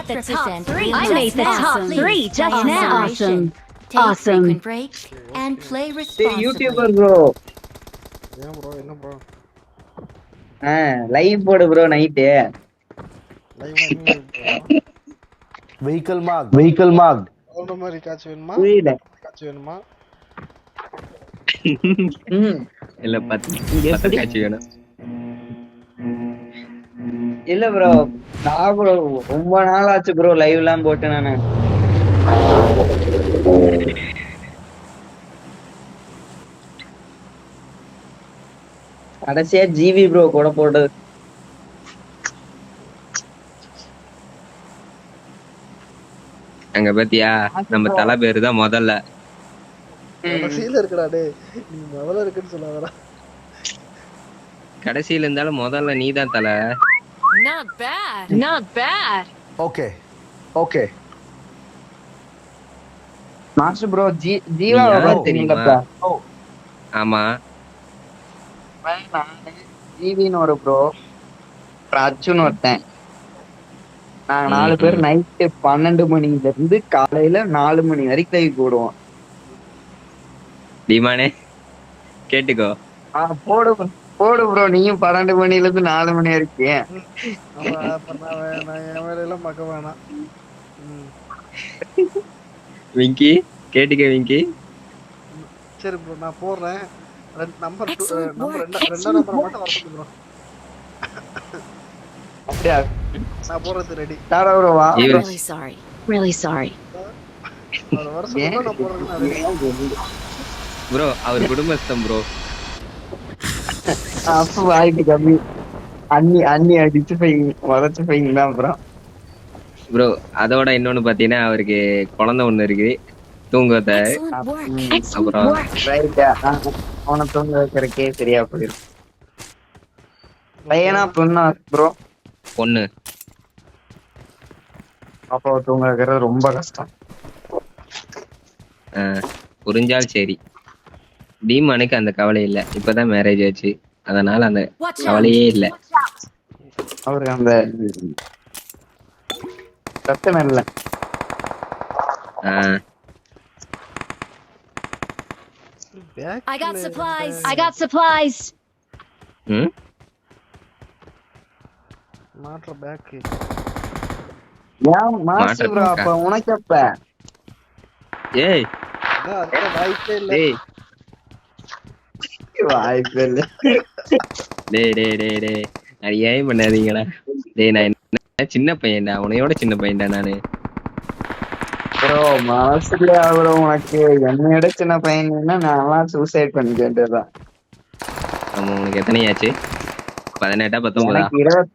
the top three. I made the top three just now. Awesome. Take Awesome. frequent breaks and play சரி YouTuber responsibly. Bro ஏன் bro என்ன bro live போடு bro night லைவ்னா என்ன Vehicle marked. சொல்ற மாதிரி காட்சி வேணுமா புரியல காட்சி வேணுமா இல்ல இங்க 10 எப்படி? காட்சி வேணும். இல்ல ப்ரோ நான் ப்ரோ ரொம்ப நாள் ஆச்சு ப்ரோ லைவ் எல்லாம் போட்டு நானு கடைசியா ஜிவி ப்ரோ கூட போட்டது அங்க பாத்தியா நம்ம தலை பேரு தான் முதல்ல. கடைசியில இருக்குடா டேய் நீ முதல்ல இருக்குன்னு சொல்லாதடா கடைசியில இருந்தாலும் முதல்ல நீ தான் தலை. Not bad. Not bad. Okay. Master bro Jeeva நீ யாரு பாத்தீங்களா ஆமா ஜிவின்னு ஒரு ப்ரோ அச்சுன்னு ஒருத்தன் நாங்க 4 பேர் நைட்டு 12 மணில இருந்து காலையில 4 மணி வரைக்கும் லைவ் போடுவோம். டிமானே கேட்டுக்கோ. போடு ப்ரோ நீயும் 12 மணில இருந்து 4 மணி வரைக்கும் நான் என் வேலையெல்லாம் பார்க்க வேணாம் விங்கி கேட்டுக்க விங்கி. சரி ப்ரோ நான் போடுறேன் நம்பர் Excellent work. ரெண்டாம் நம்பரை மட்டும் வர சொல்லு ப்ரோ அப்படியா நான் போடுறது ரெடி தாரா ப்ரோ வா இவரு Really sorry. Really sorry. அதை வர சொல்லு நான் போடுறதுக்கு நான் ரெடி ப்ரோ அவர் குடும்பஸ்தம் ப்ரோ. அப்ப வாய்ப்பு கம்மி அண்ணி அடிச்சு உதச்சு போயிங்களா அப்புறம் ப்ரோ அதோட இன்னொன்னு பாத்தீங்கன்னா அவருக்கு குழந்தை ஒண்ணு இருக்கு தூங்கத்த. Excellent work. Excellent அப்புறம் work. ரைட்டா அவனை தூங்க வைக்கிறக்கே சரியா போயிடும். பையனா பொண்ணா ப்ரோ? பொண்ணு. பாப்பாவை தூங்க வைக்கிறது ரொம்ப கஷ்டம். புரிஞ்சால் சரி. டீமானுக்கு அந்த கவலை இல்ல, இப்பதான் மேரேஜ் ஆச்சு, அதனால அந்த Watch out. கவலையே இல்ல. அவருக்கு அந்த பிரச்சனை இல்ல. I got supplies. I got supplies. ம் மாற்ற பேக் ஏன் மாஸ்டர் ப்ரோ அப்ப உனக்கு அப்ப ஏய் அதான் வாய்ப்பே இல்ல டேய் வாய்ப்பு இல்ல. டேய் டேய் டேய் டேய் அது ஏன் பண்ணாதீங்கடா. டேய் நான் என்ன சின்ன பையன்டா, உன்னையோட சின்ன பையன்டா நானு. ப்ரோ மனசுலயே ப்ரோ உனக்கு என்னையோட சின்ன பையன்னா நான் சூசைட் பண்ணிக்கிட்டேதான். ஆமா உனக்கு எத்தனையாச்சு? 18 19? எனக்கு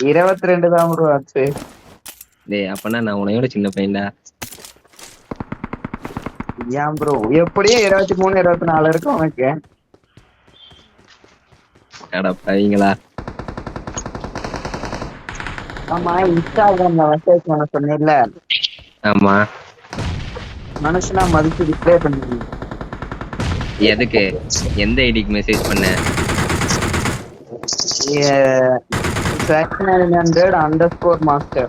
22 தான் ப்ரோ ஆச்சு. டேய் அப்பனா நான் உன்னையோட சின்ன பையன்டா. ஏன் ப்ரோ எப்படியும் 23 24 இருக்கும் உனக்கு. அட பையங்களா. ஆமா இன்ஸ்டாகிராம்ல மெசேஜ் பண்ண சொன்னேன்ல, ஆமா மனுஷனா மதிச்சு டிஸ்பிளே பண்ணுவீங்க. எதுக்கு? எந்த ஐடிக்கு மெசேஜ் பண்ண? 900_master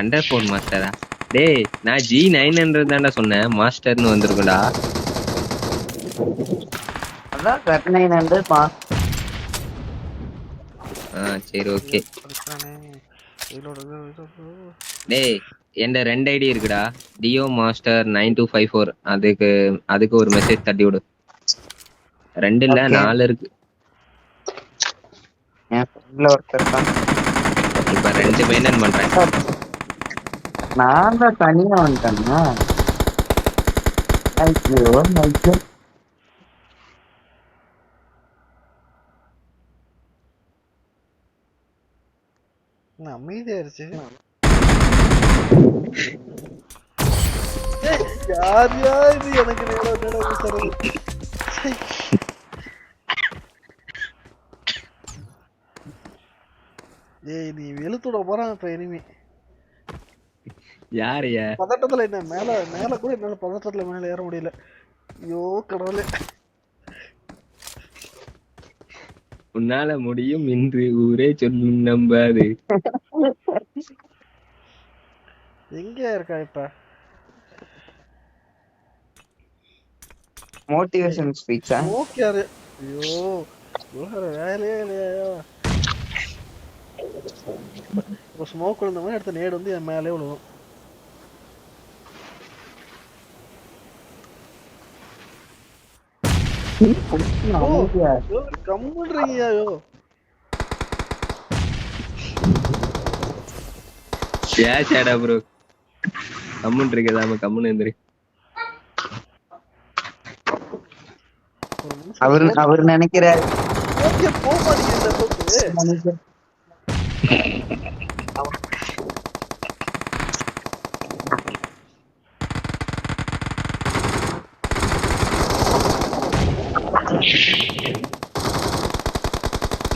_4 மாஸ்டரா? டேய் நான் G900 தான்டா சொன்னேன், மாஸ்டர்னு வந்திருக்கும்டா. அதான் 900 master. சரி ஓகே. டேய் என்ட 2 ஐடி இருக்குடா, டியோ மாஸ்டர் 9254. அதுக்கு ஒரு மெசேஜ் தட்டி விடு. 2 இல்ல 4 இருக்கு. என் ஃப்ரெண்ட்ல ஒருத்தர் தான். இப்ப 2 மெயின்டைன் பண்றேன். நான் தான் தனியா வந்துட்டேன்னா ஐயோ ஐயோ. அமைதியாயிருச்சு யார் இது எனக்கு ஏய் நீ வெளுத்துட போறான் இப்ப இனிமே. யாரையா? பதட்டத்துல என்ன மேல கூட என்னால பதட்டத்துல மேல ஏற முடியல. ஐயோ கடவுளே. உன்னால முடியும் என்று ஊரே சொல்லும் நம்பாது. எங்க இருக்கா இப்ப? மோட்டிவேஷன் ஸ்பீச்சா? ஓகே அது. ஐயோ வேற வேலையே இல்லையா? இப்போ ஸ்மோக் விழுந்த மாதிரி அடுத்த நேடு வந்து என் மேலே விழுவும். கம்முன்றீங்கயோ. ஏடா ப்ரோ கம்முன்னு இருக்கதாம கம்முன்னு எந்திரி. அவர் நினைக்கிறாரு ஓகே போக மாட்டேங்குது.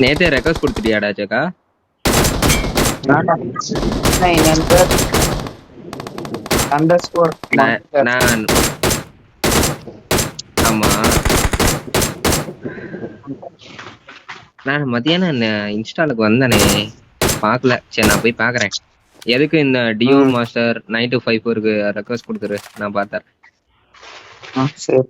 நேத்தே ரெக்வஸ்ட் கொடுத்துட்டியாடா ஜக்கா? நான் ஆமா நான் மத்தியானம் இன்ஸ்டாலுக்கு வந்தனே பாக்கல. சரி நான் போய் பாக்குறேன். எதுக்கு இந்த டியோ மாஸ்டர் 9254க்கு ரெக்வஸ்ட் கொடுத்துரு, நான் பார்த்தேன். சரி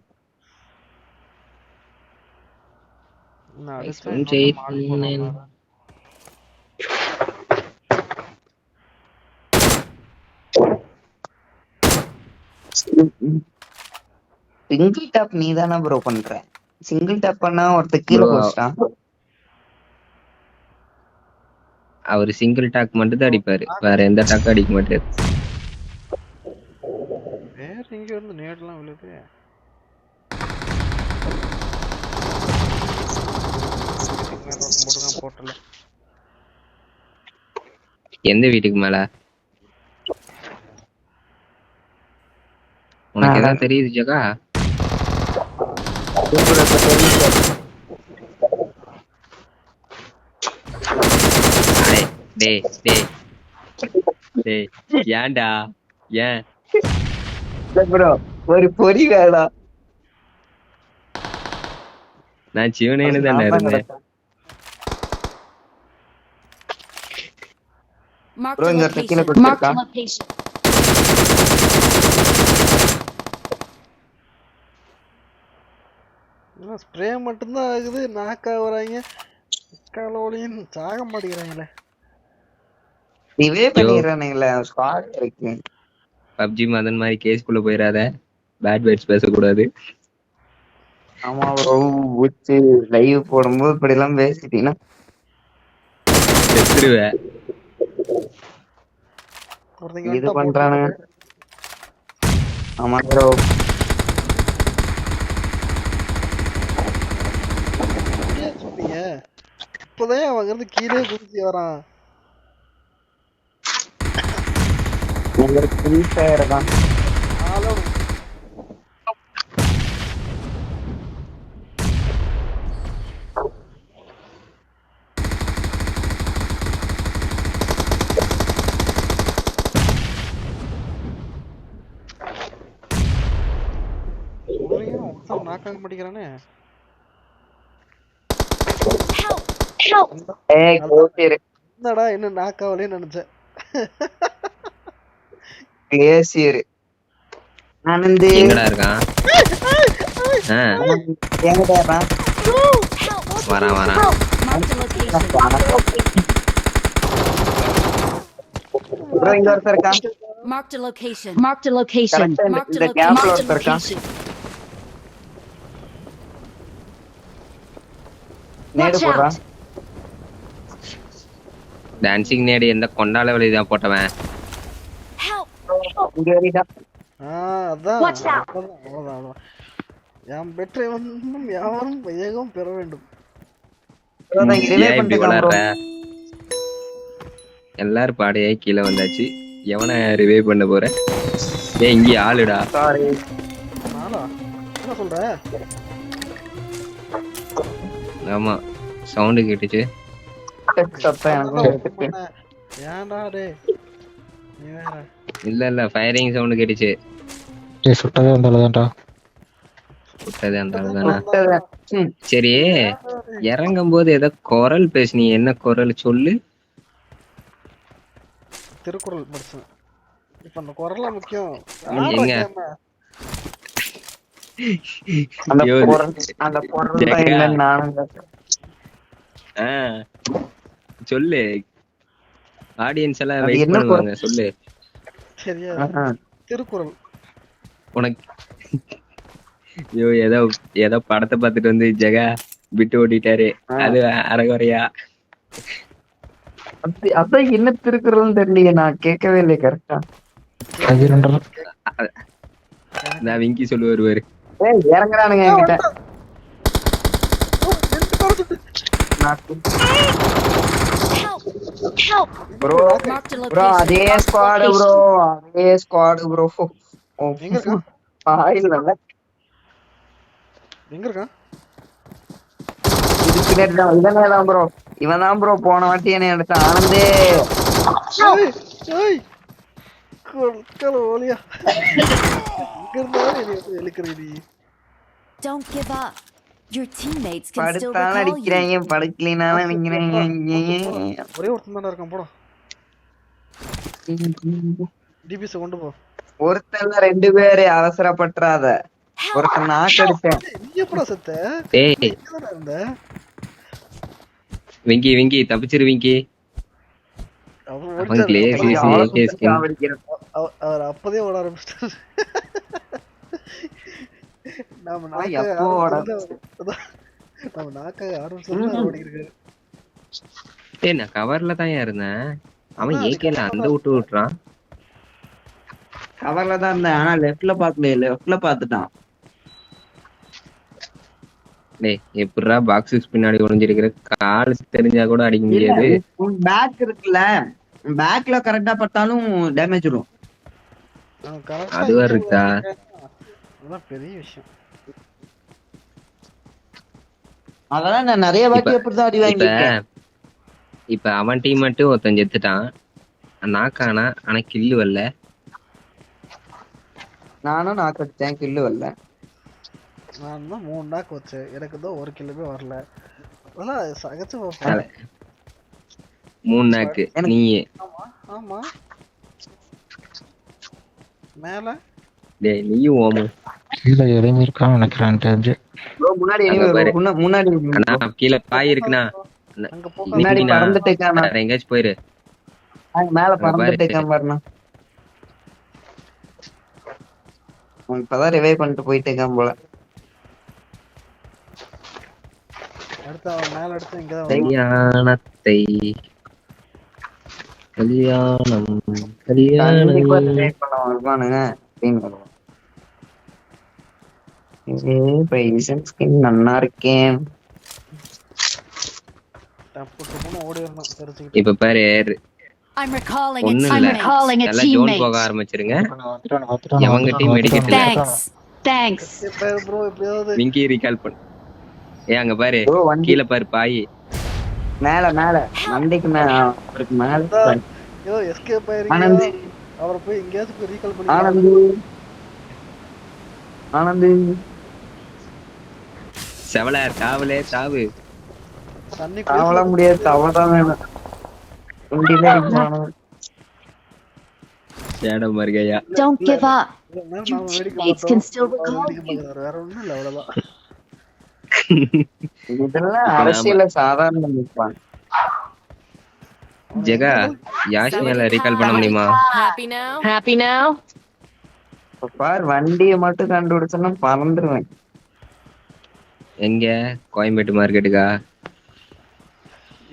சிங்கிள் டாப் நீ தானே ப்ரோ பண்ற? சிங்கிள் டாப் பண்ணா ஒருத்த கீழே போஸ்டான். அவர் சிங்கிள் டாக் மட்டும் தான் அடிப்பாரு, வேற எந்த டாக் அடிக்க மாட்டாரு. வேற இங்க இருந்து நேட்லாம் விழுது. போட்டல எந்த வீட்டுக்கு மேல? உனக்கு ஏதாவது தெரியுது ஜகா? டேய் டேய் டேய் ஏன்டா ஏன் ப்ரோ ஒரு பொறி வேடா. நான் சிவனேன்னு தானே இருந்தேன். Mark ப்ரோ the இந்த கீழே location. Mark the கொடுத்திருக்கா? location. Spray மட்டும்தான் ஆகுது. நாக்கா வராங்க காலோலியும் சாக மாட்டேங்கிறாங்களே. ரிவே பண்ணிடுறானுங்களே ஸ்குவாட் இருக்கு. பப்ஜி மதன் மாதிரி கேஸ்குள்ள போயிடாத, பேட் வேர்ட்ஸ் பேசக்கூடாது. ஆமா ப்ரோ வச்சு லைவ் போடும்போது இப்படி எல்லாம் பேசிட்டீங்கன்னா செத்துருவேன். இது பண்றானுங்க. ஆமா ப்ரோ சொன்னீங்க இப்பதான் அவங்க இருந்து கீழே குதிச்சு வரான். உங்களுக்கு ஃப்ரீ ஃபயர் தான். நாக்காக மாட்டேங்கிறானே. ஏய் கோட்டிரு என்னடா என்ன நாக்காவலே நினைச்சேன். கிளேசியர் ஆனந்த் எங்கடா இருக்கான்? எங்கடா இருக்கான்? வரான் வரான். Mark the location. ப்ரோ இங்க ஒருத்தர் இருக்கான். Mark the location. Mark the location. Mark the இந்த location. கேப்ல Mark the ஒருத்தர் இருக்கான். location. நேடு Watch போடுறான். out. டான்சிங் நேடி எந்த கொண்டால வழிதான் போட்டவன். Help! இங்க வரிடா. அதான் Watch out. அவ்வளவுதான். யாம் பெற்றை வந்தும் யாவரும் வேகம் பெற வேண்டும். ப்ரோ நான் ரிவே ஏன் இப்படி பண்ணிட்டேன் ப்ரோ. வளர்ற? எல்லாரும் பாடையாய் கீழே வந்தாச்சு. எவனை ரிவே பண்ண போற? ஏய் இங்கே ஆளுடா. சாரி. நானா என்ன சொல்ற? ஆமா சவுண்ட் கேட்டுச்சு. சத்தம் எனக்கு கேட்டுச்சு. ஏன்டா டேய் நீ வேற. இல்ல ஃபயரிங் சவுண்ட் கேட்டுச்சு. ஏய் சுட்டதே வந்தாலதான்டா. சுட்டதே அந்தாலதானா? சரி இறங்கும் போது ஏதோ குரல் பேசுனீ, என்ன குரல் சொல்லு? திருக்குறள் படிச்சேன். இப்ப அந்த குரல்ல முக்கியம். எங்க? அந்த ஐயோ, பொருள் ஜெகா. இல்லைன்னு நானும் கேட்டேன். ஆ, சொல்லு. ஆடியன்ஸ் எல்லாம் அது வெயிட் என்ன பண்ணுவாங்க, சொல்லு. சரியா? ஆஹா. திருக்குறள். உனக்கு ஐயோ, ஏதோ படத்தை பார்த்துட்டு வந்து ஜெகா விட்டு ஓட்டிட்டாரு. அது அரைகுறையா. அதான் என்ன திருக்குறள்னு தெரியலையே, நான் கேட்கவே இல்லை கரெக்டா. அது ரெண்டரை. நான் விங்கி சொல்லு வருவாரு. ஏய் இறங்குறானுங்க என்கிட்ட. Help! Bro Marked a bro location. அதே ஸ்குவாடு ப்ரோ, அதே ஸ்குவாடு ப்ரோ. எங்க இருக்கான்? ஆயில் இல்ல, எங்க இருக்கான்? இது பின்னாடி தான். இவனே தான் ப்ரோ, இவன் தான் ப்ரோ போன வாட்டி என்ன எடுத்த ஆனந்தே. ஏய் ஏய் கொல்கல ஓலியா. இங்க இருந்தாலும் என்னை எப்படி இழுக்கிறீ நீ? Don't give up. Your teammates can still படுத்தாலும் recall you. அடிக்கிறாங்க, படுக்கலினாலும் அடிக்கிறாங்க. ஒரே ஒருத்தன் தானே இருக்கான், போடா. டிபிஎஸ் கொண்டு போ. ஒருத்தன் ரெண்டு பேரு, அவசரப்பட்டுறாத. ஒருத்தன் நாக்கு அடிச்சேன். நீ எப்படா செத்த? டேய் எங்கடா இருந்த? விங்கி தப்பிச்சிரு விங்கி. அவர் அவங்களே ஓடிட்டாரு. CC skin. அவர் அப்பதே ஓட ஆரம்பிச்சிட்டாரு. நாம எப்போ ஓட நம்ம நாக்க ஆரம்பிச்சு ஓடிக்கிட்டு. டேய் நான் கவர்ல தான் இருந்தேன். அவன் ஏகேல அந்த விட்டுறான். கவர்ல தான் இருந்தேன், ஆனா லெஃப்ட்ல பாத்துட்டான். டேய் எப்படிடா பாக்ஸுக்கு பின்னாடி ஒளிஞ்சிருக்கிற? கால் தெரிஞ்சா கூட அடிக்க முடியாது. பேக் இருக்குல்ல, பேக்ல கரெக்டா பட்டாலும் டேமேஜ் வரும். அதுவா இருக்கா? அதான் பெரிய விஷயம். அதெல்லாம் நான் நிறைய வாட்டி அப்படிதான் அடி வாங்கிட்டேன். இப்ப அவன் டீம் மட்டும் ஒருத்தன் செத்துட்டான், நாக்கானா. ஆனா கில்லு வரல. நானும் நாக்கு அடிச்சேன், கில்லு வரல. நான் தான் 3 நாக்கு வச்சேன், எனக்கு தான் 1 கிலோமே வரல. அதெல்லாம் சகச்சு பார்ப்பேன். 3 நாக்கு நீ. ஆமா மேல. டேய் நீயும் ஓமு. கீழே எதுவுமே இருக்கான்னு நினைக்கிறேன் தெரிஞ்சு. ப்ரோ முன்னாடி முன்னாடி அண்ணா கீழே பாய் இருக்குண்ணா. அங்க போ. முன்னாடி பறந்துட்டேன். வேற எங்கேயாச்சும் போயிரு. மேல பறந்துட்டேன் பாருண்ணா. இப்பதான் ரிவைவ் பண்ணிட்டு போயிட்டேன் போல. அடுத்து அவன் மேல எடுத்து இங்க தான் கல்யாணத்தை கல்யாணம் கண்டிப்பா கல்யாணம் ரிவைவ் பண்ண வருவானுங்க அப்படின்னு வருவான். ஸ்கின் நல்லா இருக்கேன். டப்பு டப்புன்னு ஓடி வரணும் தெரிஞ்சுக்கிட்டு. இப்ப பாரு I'm recalling a ஒண்ணும் I'm இல்ல. teammate. recalling a எல்லாம் ஜோன் போக teammate. ஆரம்பிச்சிருங்க. வந்துட்டான். எவங்க டீம் மெடிக்கெட் இல்ல. Thanks. Thanks. ப்ரோ எப்படியாவது விங்கி ரீகால் பண்ணு. அங்க பாரு ப்ரோ வண்டி கீழே பாரு பாய். மேல வண்டிக்கு மேல அவருக்கு மேல. யோ எஸ்கேப் ஆயிருங்க. ஆனந்த் அவரை போய் எங்கேயாச்சும் போய் ரீகால் பண்ணி. ஆனந்த் செவல தாவலே தாவு. தண்ணி தாவல முடியாது, தவதான் வேணும். வண்டியில அடிக்கணும். சேடம் மர்கையா. Don't give up. நாம Your வேடிக்கை teammates can பார்த்தோம். still அவர் recall வேடிக்கை you. பார்க்கறாரு, வேற ஒண்ணும் இல்ல, அவ்வளவுதான். இதெல்லாம் அரசியல சாதாரண நிற்பான். ஜெகா யாஷ் மேல ரீகால் பண்ண முடியுமா? Happy now? Happy now? பார் வண்டியை மட்டும் கண்டுபிடிச்சோன்னா பறந்துருவேன். எங்க கோயம்பேட்டு மார்க்கெட்டுக்கா?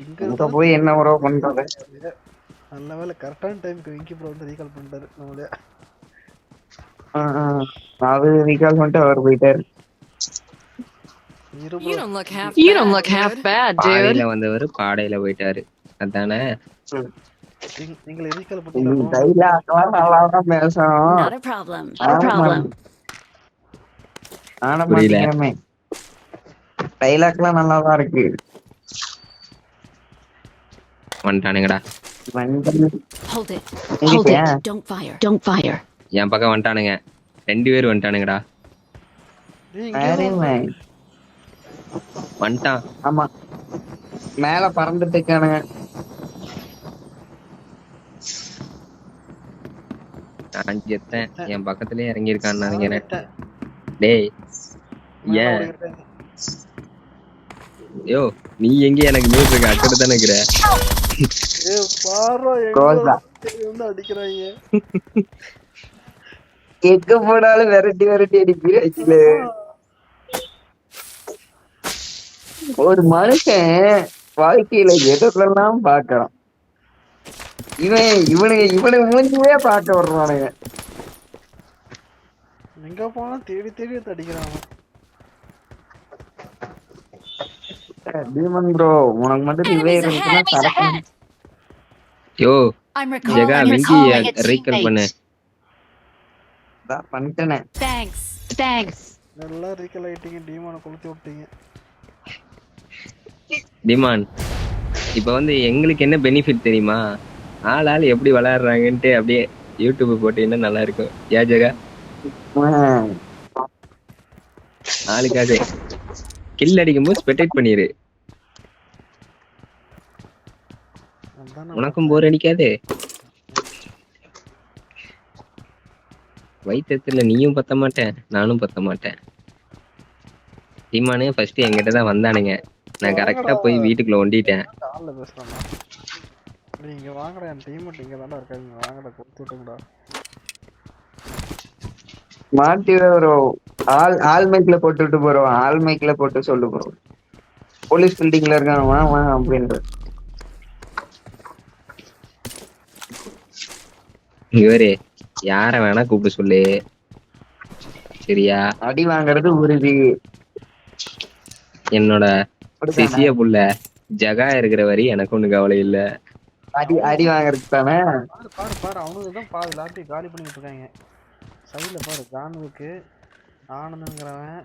இங்க அங்க போய் என்ன உறவு பண்றது? நல்ல வேலை கரெக்டான டைம்க்கு விங்கி ப்ரோ வந்து ரீகால் பண்ணிட்டாரு நம்மளே. அது ரீகால் பண்ணிட்டு அவர் போயிட்டாரு. You don't look half You bad, don't look half dude. bad, dude. பாடையில வந்தவரு பாடையில போயிட்டாரு. அதானே நீங்களே ரீகால் இந்த பண்ணிட்டாரு. டைலாக்லாம் நல்லாதான் பேசணும். Not a problem. No problem. ஆனா புரியல. மாட்டேங்கிறமே. டைலாக்லாம் நல்லாதான் இருக்கு. வந்துட்டானுங்கடா. வண்டி Hold it. Hold எங்கிட்டயா? it. Don't fire. Don't fire. என் பக்கம் வந்துட்டானுங்க. 2 பேர் வந்துட்டானுங்கடா. வேறேன். வந்துட்டான். ஆமா மேல பறந்துட்டு இருக்கானுங்க. நான் செத்தேன். என் பக்கத்துலயே இறங்கி இருக்கான்னு நினைக்கிறேன். விட்டேன். டேய் மேல ஏன் ஓடிக்கிட்டேன். யோ நீ எங்க எனக்கு நியூஸ் இருக்க அக்கறை தானே இருக்கிற. ஏய் பாரோ கோல்தா. எங்க வந்து அடிக்கிறாங்க. எங்க போனாலும் விரட்டி விரட்டி அடிக்கிறீங்க. ஒரு மனுஷன் வாழ்க்கையில எதெல்லாம் பாக்குறான். இவனுக்கு மூஞ்சியே பார்க்க வர்றானுங்க. எங்க போனா தேடி தேடி வந்து அடிக்கிறாங்க. டீமன் ப்ரோ உனக்கு மட்டும் இவே Enemies இருந்துச்சுன்னா ahead! கரெக்டா யோ I'm Jega recalling a விங்கி recalling a recall teammate. பண்ணு. பண்ணிட்டேனே. Thanks. Thanks. நல்லா ரீகல் ஆயிட்டீங்க. டீமான கொளுத்தி விட்டீங்க. டிமான் இப்ப வந்து எங்களுக்கு என்ன பெனிஃபிட் தெரியுமா? ஆள் எப்படி விளையாடுறாங்கன்ட்டு அப்படியே யூடியூப் போட்டீங்கன்னா நல்லா இருக்கும். யா ஜெகா ஆளுக்காக கில் அடிக்கும்போது ஸ்பெக்டேட் பண்ணிரு. அதான் உனக்கும் போர் அடிக்காது. வயிற்றுல நீயும் பத்த மாட்டேன் நானும் பத்த மாட்டேன். டிமானே ஃபர்ஸ்ட் என்கிட்ட தான் வந்தானுங்க. நான் கரெக்டா போய் வீட்டுக்குள்ள ஒண்டிட்டேன். கால்ல பேசுறானா? நீங்க வாங்கடா என் டீம்மேட் இங்க தான்டா இருக்காங்க. வாங்கடா கொளுத்தி விட்டுங்கடா. மாட்டி ப்ரோ. ஆல் மைக்ல போட்டுட்டு போறோம். ஆல் மைக்ல போட்டு சொல்லு ப்ரோ. போலீஸ் பில்டிங்ல இருக்கான் வா வா அப்படின்ற. இவரே யார வேணா கூப்பிட்டு சொல்லு சரியா? அடி வாங்குறது உறுதி. என்னோட சிசிய புள்ள ஜகா இருக்கிற வரை எனக்கு ஒண்ணு கவலை இல்ல. அடி வாங்குறது தானே. பாரு பாரு பாரு அவனுக்கு தான் பாதி லாட்டி காலி பண்ணிட்டு இருக்காங்க. சைடுல பாரு ஜானுவுக்கு ஆனந்தங்கிறவன்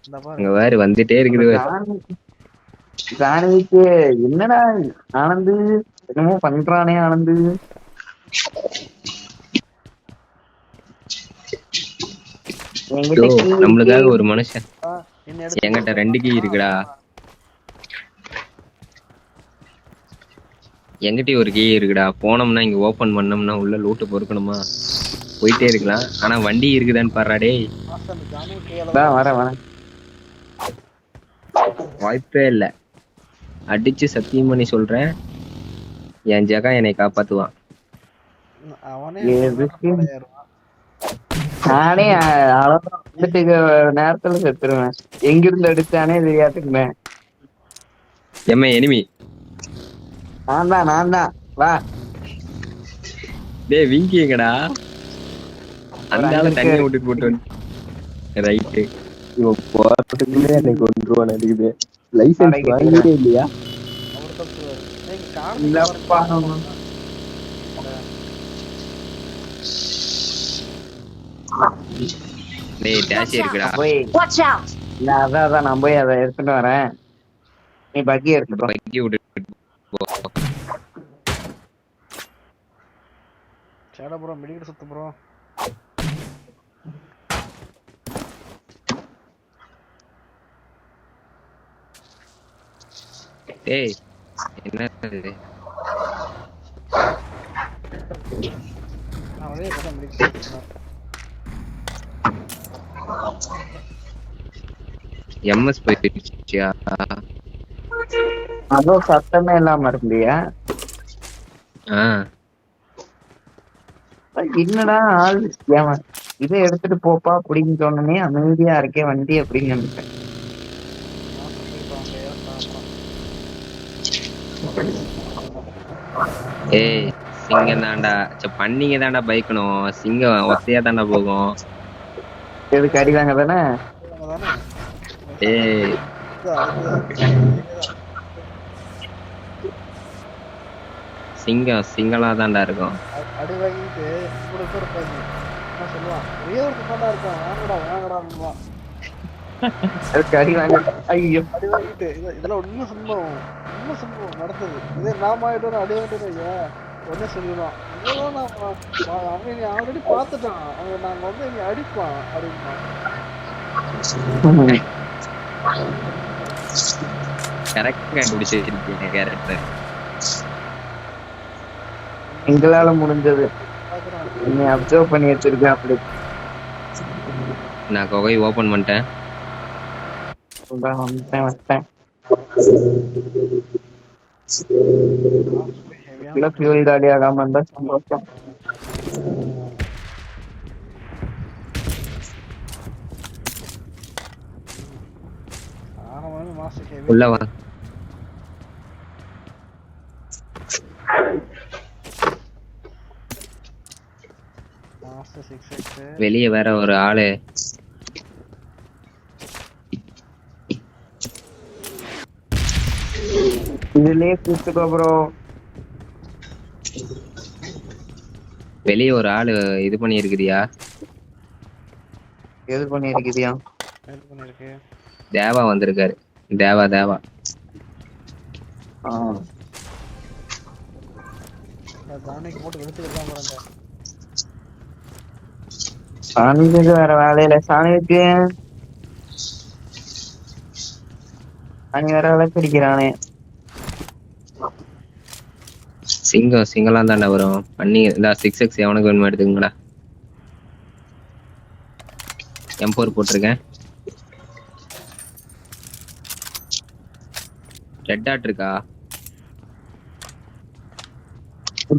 இந்த பாரு அங்க வேறு வந்துட்டே இருக்குது. ஜானவிக்கு என்னடா ஆனந்து என்னமோ பண்றானே ஆனந்து. நம்மளுக்காக ஒரு மனுஷன். என்ன எடுத்து என்கிட்ட 2 கீ இருக்குடா. எங்கிட்டயும் ஒரு கீ இருக்குடா. போனோம்னா இங்க ஓபன் பண்ணோம்னா உள்ள லூட்டு பொறுக்கணுமா போயிட்டே இருக்கலாம். ஆனா வண்டி இருக்குதான்னு பாருடா டேய். மாஸ்டர் ஜானு கையால வரேன் வாய்ப்பே இல்ல. அடிச்சு சத்தியம் பண்ணி சொல்றேன் என் ஜகா என்னை காப்பாத்துவான். அவனே எதுக்கு? ஏறுவான். நானே வந்துட்டு நேரத்துல செத்துருவேன். எங்கிருந்து அடிச்சானே தெரியாதுக்குமே. எம்ஐ எனிமி நான் தான் வா. டேய் விங்கி எங்கடா? அந்த ஆள தண்ணி விட்டுட்டு போட்டு ரைட்டு. இவன் போறதுக்குள்ளே என்னை கொண்டுருவான். அடிக்குது லைசன்ஸ் வாங்கிட்டே இல்லையா? அவர் தப்புவாரு. நீங்க இல்லப்பா. டேய் டேஷ் இருக்குடா. போய் Watch out. இல்ல அதான் நான் போய் அதை எடுத்துட்டு வரேன். நீ பக்கி எடுத்துட்டு பக்கி விட்டு போ. சேட ப்ரோ மெடிக்கல் சுத்து ப்ரோ. டேய் என்ன இது? நான் அதே கதை மெடிக்கல் சுத்துறேன். எம்எஸ் போயிடுச்சியா? அதுவும் சத்தமே இல்லாம இருந்தியா? என்னடா ஆள் ஏன் இதை எடுத்துட்டு போப்பா அப்படின்னு சொன்னே அமைதியா இருக்கே வண்டி அப்படின்னு நினைச்சேன். ஏய் சிங்கம் தான்டா. பண்ணிங்க தான்டா பைக்கணும். சிங்கம் ஒத்தையா தான்டா போகும். எதுக்கு அடி வாங்க தானே? ஏய் சிங்களா தான்டா இருக்கும். அடி வாங்கிட்டு கூட பேர் இருப்பாங்க. என்ன சொல்லுவான்? ஒரே ஒரு தாண்டா இருக்கான். வாங்கடா அடி வாங்க. ஐயோ அடி வாங்கிட்டு இதெல்லாம் உண்மை சம்பவம் நடந்தது. இதே நாம ஆயிட்டோம் அடி வாங்கிட்டு ஐயா உடனே சொல்லிடுவான். அவன் நீ ஆல்ரெடி பார்த்துட்டான். அவன் நாங்க வந்து நீ அடிப்பான் அப்படின்பான். கரெக்டா கண்டுபிடிச்சு வச்சிருக்கீங்க கேரக்டர். எங்களால முடிஞ்சது. பார்க்குறான் நீ அப்சர்வ் பண்ணி வச்சிருக்க அப்படி. நான் குகை ஓபன் பண்ணிட்டேன். வந்துட்டேன். ஹெவியான ஃபியூல் காலி ஆகாம இருந்தா சந்தோஷம். ஆரம்பமே மாஸ்டர் ஹெவி. உள்ள வா. Master 6x. வெளியே வேற ஒரு ஆளு. இதுலயே கூப்பிட்டுக்கோ ப்ரோ. வெளியே ஒரு ஆளு இது பண்ணி இருக்குதியா? எது பண்ணிருக்கியா? இது பண்ணிருக்கு. தேவா வந்திருக்காரு. தேவா தானிக்கு போட்டு எடுத்துக்கலாம் பாருங்க. சாணிக்கு வேற வேலையில. சாணிக்கு சாணி வேற வேலை பிடிக்கிறானே. சிங்கலாம் தாண்டா வரும். பண்ணி இந்த 6x எவனுக்கு வேணுமா எடுத்துக்கங்கடா. M4 போட்டிருக்கேன். ரெட் டாட் இருக்கா?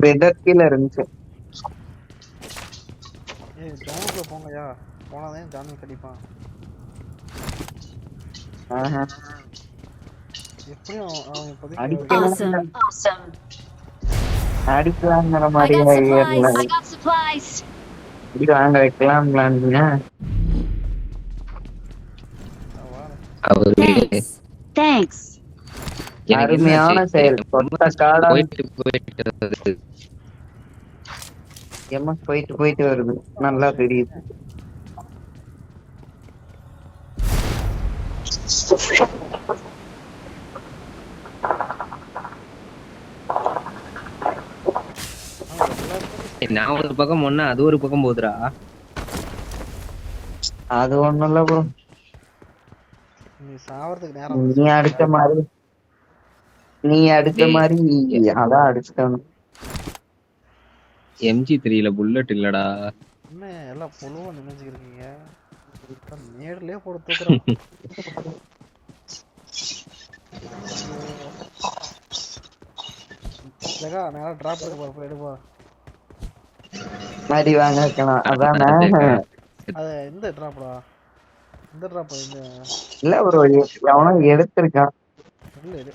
பெட்டர் கீழ இருந்துச்சு. ஏய் ஜானுக்குள்ள போங்கயா. போனாதான் ஜானு கடிப்பான். எப்படியும் அவன் இப்போதைக்கு Awesome. அடிக்கலாங்கிற I மாதிரி got supplies. I got supplies. வாங்க வைக்கலாம்ங்களான்னு. அவரு Thanks. Thanks. எனக்கு என்ன அருமையான ஆச்சு? செயல். கொத்த காடா போயிட்டு வருது. எம்எஸ் போயிட்டு வருது. நல்லா தெரியுது. நான் ஒரு பக்கம் ஒண்ணா அது ஒரு பக்கம் போகுதுடா. அது ஒண்ணும் இல்ல ப்ரோ. நீ சாவறதுக்கு நேரம் நீ அடிச்ச மாதிரி அதான் அடிச்சிட்டணும். MG3ல புல்லட் இல்லடா. என்ன எல்லாம் புழுவா நினைச்சுக்கிறீங்க? நேர்லயே போட்டு தூக்குறோம். ஜகா நேரா டிராப் எடுக்க போய் எடுப்பா. மாதிரி வாங்க வைக்கலாம். அதானே. அது இந்த டிராப்டா. இந்த டிராப் இந்த இல்ல ப்ரோ, எவனோ எடுத்திருக்கான். இல்ல இது.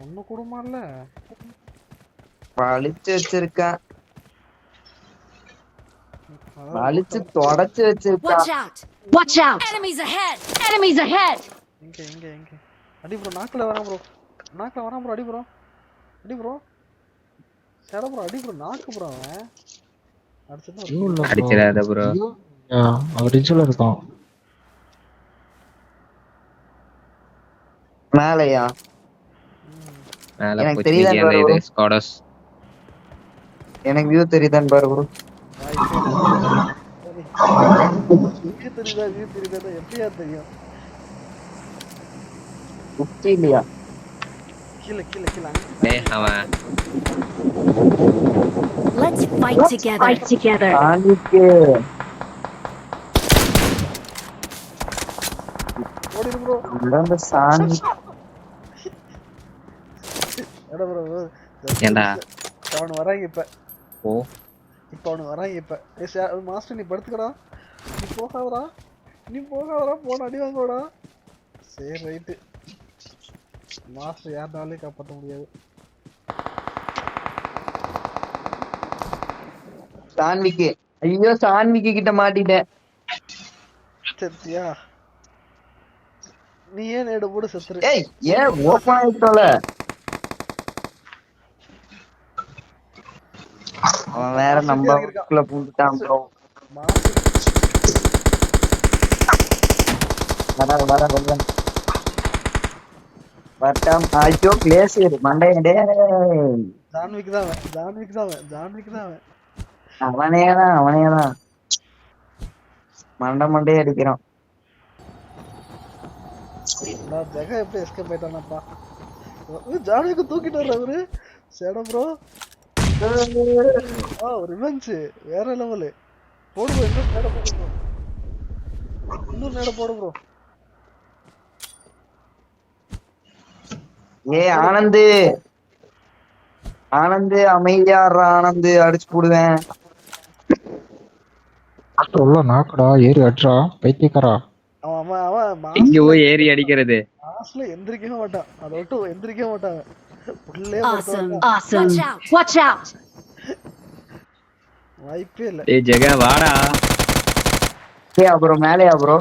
ஒண்ணு கூடமா இல்ல. வலிச்சு வச்சிருக்கான். வலிச்சு தொடச்சு வச்சிருக்கான். Watch out. Watch out. Enemies ahead. Enemies ahead. இங்க அடி ப்ரோ. நாக்குல வரான் ப்ரோ. அடி ப்ரோ. சேட ப்ரோ அடி ப்ரோ. நாக்கு ப்ரோ அவன். அடிச்சது அடிச்சிராத ப்ரோ. அவர் ரிஜுவல் இருக்கும். மேலையா? மேல எனக்கு போச்சு தெரியுதா அந்த இது bro. ஸ்குவாடஸ். எனக்கு வியூ தெரியுதான் பாரு ப்ரோ. தெரியுதா எப்படியா தெரியும்? உச்சி இல்லையா? கீழ டேய் அவன் Let's fight together. Fight together. சாணிக்கு ஓடிடு ப்ரோ. இந்த சாணி எடா ப்ரோ. ஏண்டா அவன் வராங்க இப்ப. ஓ அவனு வராங்க இப்ப. மாஸ்டர் நீ படுத்துக்கடா. நீ போகாதடா. போன அடி வாங்கடா. சரி ரைட்டு. மாஸ்டர் யாருனாலே காப்பாற்ற முடியாது. சான்விக்கு. ஐயோ சான்விக்கு கிட்ட மாட்டிட்டேன். சத்தியா நீ ஏன் நேடு போடு செத்துரு. ஏய் ஏன் ஓபன் ஆயிட்டோல? அவன் வேற நம்பக்குள்ள பூந்துட்டான் ப்ரோ. வர வரட்டம். ஐயோ கிளேசியர் மண்டையடே. ஜான்விக் தான் அவன். அவனேதான் மண்டையே அடிக்கிறான். நான் ஜெகா எப்படி எஸ்கேப் ஆயிட்டானப்பா. ஜானுக்கு தூக்கிட்டு வர்ற அவரு. சேடா ப்ரோ. ரிவெஞ்ச் வேற லெவலு. போடு ப்ரோ, இன்னும் நேட போடு ப்ரோ. இன்னும் நேட போடு ப்ரோ. ஆனந்து ஆனந்து அமைதியாடுறா ஆனந்து, அடிச்சு போடுவேன். உள்ள நாக்கடா ஏறி அட்ரா பைத்தியக்காரா. அவன் இங்க போய் ஏறி அடிக்கிறது. மாஸ்ல எந்திரிக்கவே மாட்டான். அதை விட்டு எந்திரிக்கவே மாட்டாங்க. உள்ளே Awesome. Awesome. Watch out. Watch out. வாய்ப்பே இல்ல. டேய் ஜெகா வாடா. ப்ரோ மேலேயா ப்ரோ?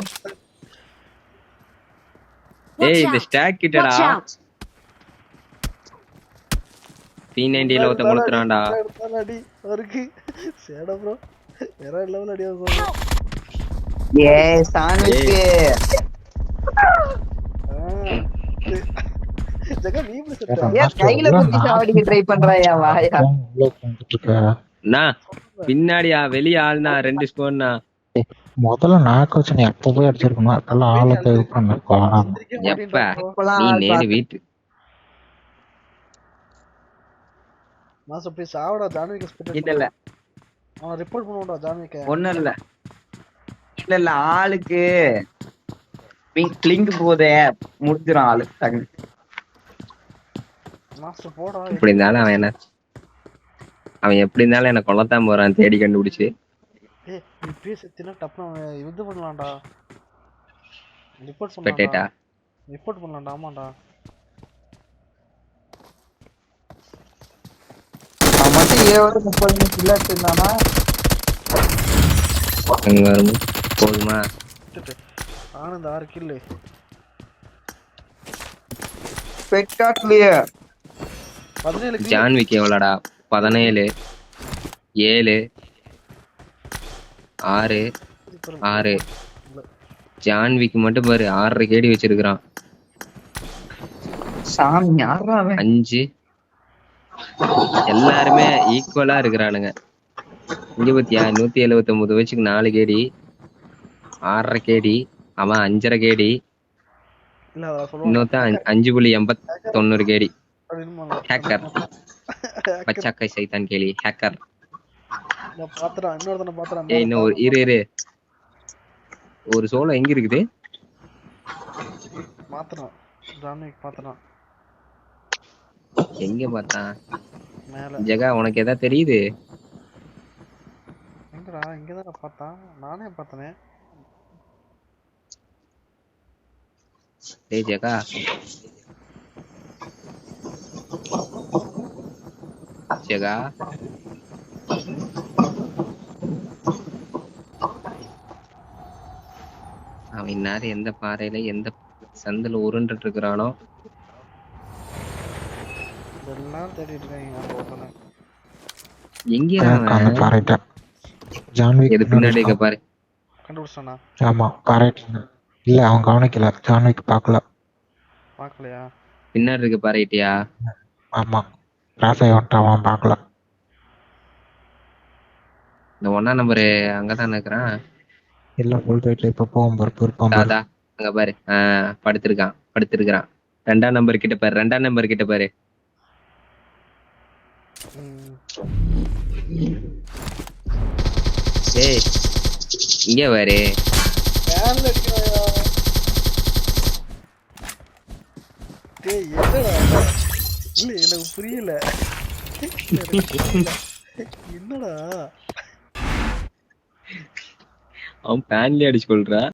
டேய் இந்த ஸ்டாக் கிட்டடா. Watch out. P90 ஒருத்த முழுத்துறான்டா. அடி அவருக்கு. சேடா ப்ரோ வேற லெவல் அடி ஆகும். சாண்ட்விச். ஜெகா நீ இப்படி செத்த. கையில குத்தி சாவடிக்க ட்ரை பண்றாயா வாயா? உள்ள உட்காந்துட்டு இருக்க. நான் பின்னாடியா வெளிய ஆள்னா 2 ஸ்கோர்னா. முதல்ல நாக்க வச்சு நீ எப்ப போய் அடிச்சிருக்கணும். அதெல்லாம் ஆளை தேவை பண்ணிருக்கா. எப்ப நீ நேரு வீட்டு மாச போய் சாவடா ஜான்விக்கு ஸ்பிட். இல்ல அவன் ரிப்போர்ட் பண்ணுவான்டா ஜான்விக்கு. ஒண்ணும் இல்ல இல்ல ஆளுக்கு கிளிங்க் போதே முடிஞ்சிடும் ஆளு டக்குனு. மாஸ்டர் போடா. எப்படி இருந்தாலும் அவன் எப்படி இருந்தாலும் என்ன கொல்லத்தான் போறான் தேடி கண்டுபிடிச்சு. ஏய் நீ பேசினா டப்னா இது பண்ணலாம்டா. ரிப்போர்ட் பெட்டேட்டா பண்ணலாம்டா. ரிப்போர்ட் பண்ணலாம்டா. ஆமாடா. அவன் மட்டும் 30 நிமிஷம் இல்ல இருந்தானா அங்க வரும் போதுமா? Anand 6 kill. Spectacular. 17 kill. John Wick எவ்வளோடா? 17 7 6 6. ஜான்விக் மட்டும் பாரு 6 கேடி வச்சிருக்கான். சாமி யாரா அவன்? 5 எல்லாருமே ஈக்குவலா இருக்கிறானுங்க. இங்க பத்தியா 179 வச்சுக்கு 4 கேடி 6 கேடி. அவன் 5.5 கேடி. இல்ல அத சொல்லுவாங்க. இன்னொருத்தன் 5.90 கேடி. அப்படினு ஹேக்கர் பச்சாக்கை சைத்தான் கேலி ஹேக்கர். நான் பாத்துறேன். இன்னொருத்தன பாத்துறேன். ஏய் இன்னும் ஒரு இரு ஒரு சோளம் எங்க இருக்குது? மாத்துறேன். ஜான்விக் பாத்துறேன். எங்க பார்த்தான்? மேல. ஜெகா உனக்கு எதா தெரியுது? எங்கடா? இங்கதான் பார்த்தான். நானே பார்த்தனே. டேய் ஜெகா ஜெகா அவன் இந்நேரம் எந்த பாறையில எந்த சந்தில உருண்டுட்டு இருக்கிறானோ. இதெல்லாம் தேடிட்டு இருக்காங்க அந்த ஒருத்தனை. எங்க பாறைட்ட ஜான்விக் எது பின்னாடி இருக்க பாரு. கண்டுபிடிச்சானா? ஆமா பாறைட்ட இல்ல அவன் கவனிக்கல. ஜான்விக் பாக்கல. பாக்கலையா? பின்னாடி இருக்க பாறைட்டியா? ஆமா ராசை வந்துட்டான் பாக்கல. இந்த 1ஆம் நம்பரு அங்கதான் இருக்கிறான். இல்ல ஃபுல் ரைட்ல இப்ப போகும் பாரு. தாதா அங்க பாரு. படுத்திருக்கான் 2ஆம் நம்பர் கிட்ட பாரு. 2ஆம் நம்பர் கிட்ட பாரு. ஏய் இங்க பாரு. ஃபேன்ல அடிக்கறாயா? டேய் என்னடா? இல்ல எனக்கு புரியல. என்னடா? அவன் பேன்லயே அடிச்சு கொள்றான்.